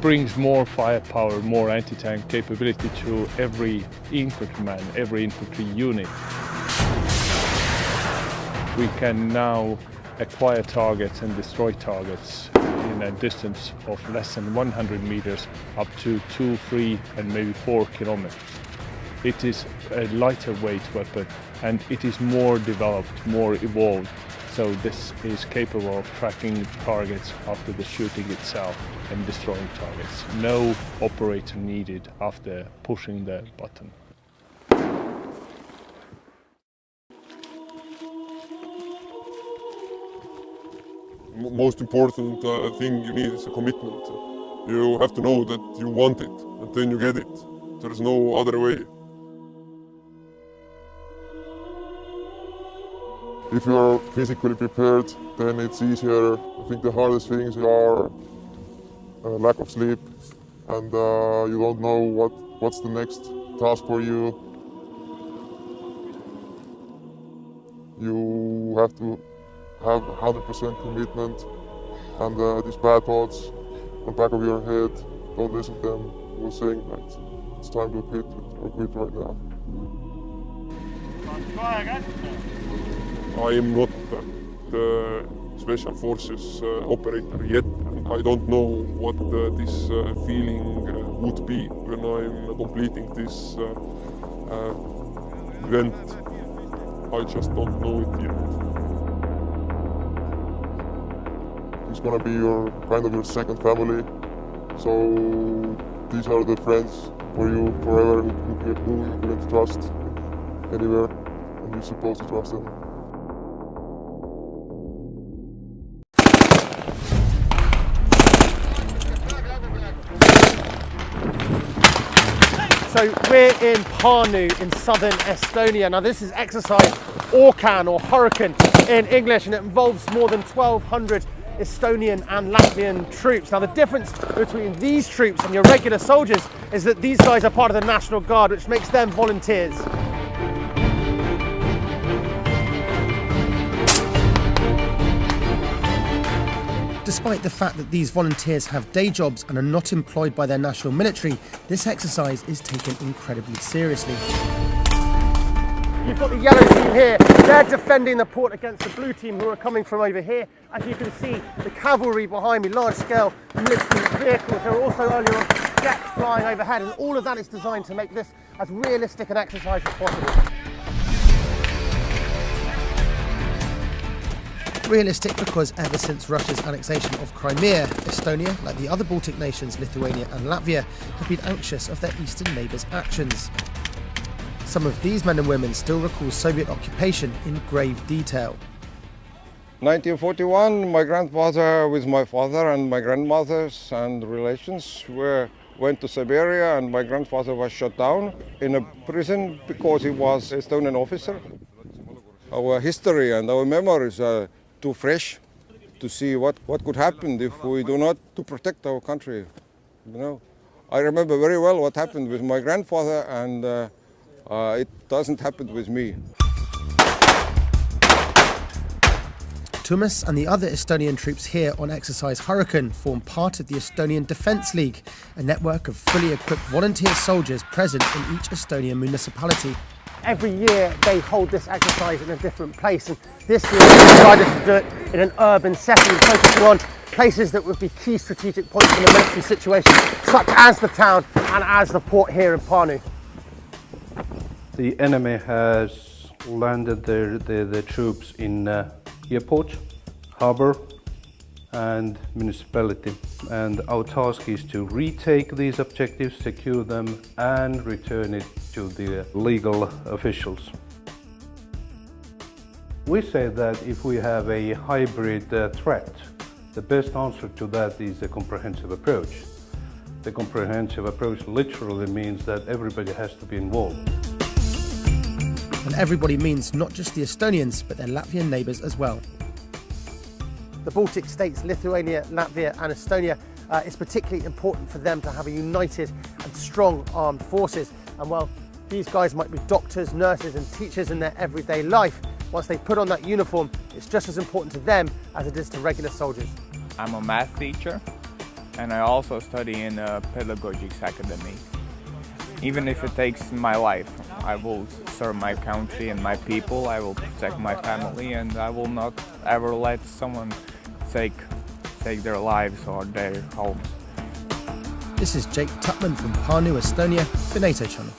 brings more firepower, more anti-tank capability to every infantryman, every infantry unit. We can now acquire targets and destroy targets in a distance of less than 100 meters up to 2, 3 and maybe 4 kilometers. It is a lighter weight weapon and it is more developed, more evolved. So this is capable of tracking targets after the shooting itself and destroying targets. No operator needed after pushing the button. Most important thing you need is a commitment. You have to know that you want it and then you get it. There is no other way. If you are physically prepared, then it's easier. I think the hardest things are lack of sleep and you don't know what's the next task for you. You have to have 100% commitment and these bad thoughts on the back of your head, don't listen to them. You're saying that it's time to quit or quit right now. I am not the Special Forces operator yet. I don't know what this feeling would be when I'm completing this event. I just don't know it yet. It's gonna be kind of your second family. So these are the friends for you forever who you're going to trust anywhere, and you're supposed to trust them. So we're in Pärnu in southern Estonia. Now this is exercise Orkan or Hurricane in English, and it involves more than 1,200 Estonian and Latvian troops. Now the difference between these troops and your regular soldiers is that these guys are part of the National Guard, which makes them volunteers. Despite the fact that these volunteers have day jobs and are not employed by their national military, this exercise is taken incredibly seriously. You've got the yellow team here, they're defending the port against the blue team who are coming from over here. As you can see, the cavalry behind me, large scale military vehicles. There are also earlier on jets flying overhead, and all of that is designed to make this as realistic an exercise as possible. Realistic because ever since Russia's annexation of Crimea, Estonia, like the other Baltic nations, Lithuania and Latvia, have been anxious of their eastern neighbours' actions. Some of these men and women still recall Soviet occupation in grave detail. 1941, my grandfather with my father and my grandmothers and relations went to Siberia, and my grandfather was shot down in a prison because he was an Estonian officer. Our history and our memories are too fresh to see what could happen if we do not to protect our country. You know, I remember very well what happened with my grandfather, and it doesn't happen with me. Tuomas and the other Estonian troops here on Exercise Hurricane form part of the Estonian Defence League, a network of fully equipped volunteer soldiers present in each Estonian municipality. Every year they hold this exercise in a different place, and this year they decided to do it in an urban setting, focusing on places that would be key strategic points in a military situation, such as the town and as the port here in Pärnu. The enemy has landed their troops in airport, harbour and municipality, and our task is to retake these objectives, secure them and return it to the legal officials. We say that if we have a hybrid threat, the best answer to that is a comprehensive approach. The comprehensive approach literally means that everybody has to be involved. And everybody means not just the Estonians, but their Latvian neighbours as well. The Baltic states, Lithuania, Latvia and Estonia, it's particularly important for them to have a united and strong armed forces. And while these guys might be doctors, nurses and teachers in their everyday life, once they put on that uniform, it's just as important to them as it is to regular soldiers. I'm a math teacher, and I also study in a pedagogics academy. Even if it takes my life, I will serve my country and my people, I will protect my family, and I will not ever let someone take their lives or their homes. This is Jake Tutman from Pärnu, Estonia, for NATO Channel.